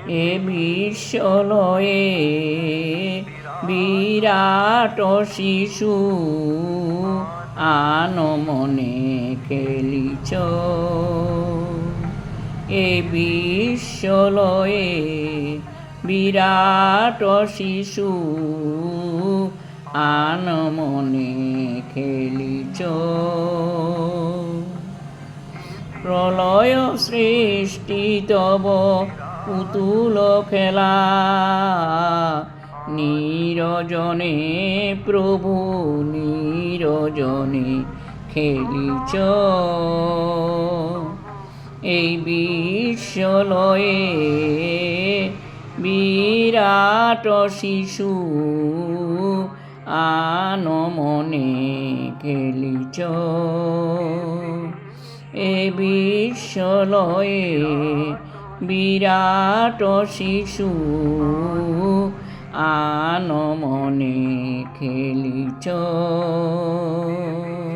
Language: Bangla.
এ বিশ্বলয়ে বিরাট শিশু আনমনে খেলিছ। এ বিশ্বলয়ে বিরাট শিশু আনমনে খেলিছ। প্রলয় সৃষ্টি তব পুতুল খেলা, নিরজনে প্রভু নিরজনে খেলিছ। এই বিশ্বলয়ে বিরাট শিশু আনমনে খেলিছ। এ বিশ্বলয়ে বিরাট শিশু আনমনে খেলিছ।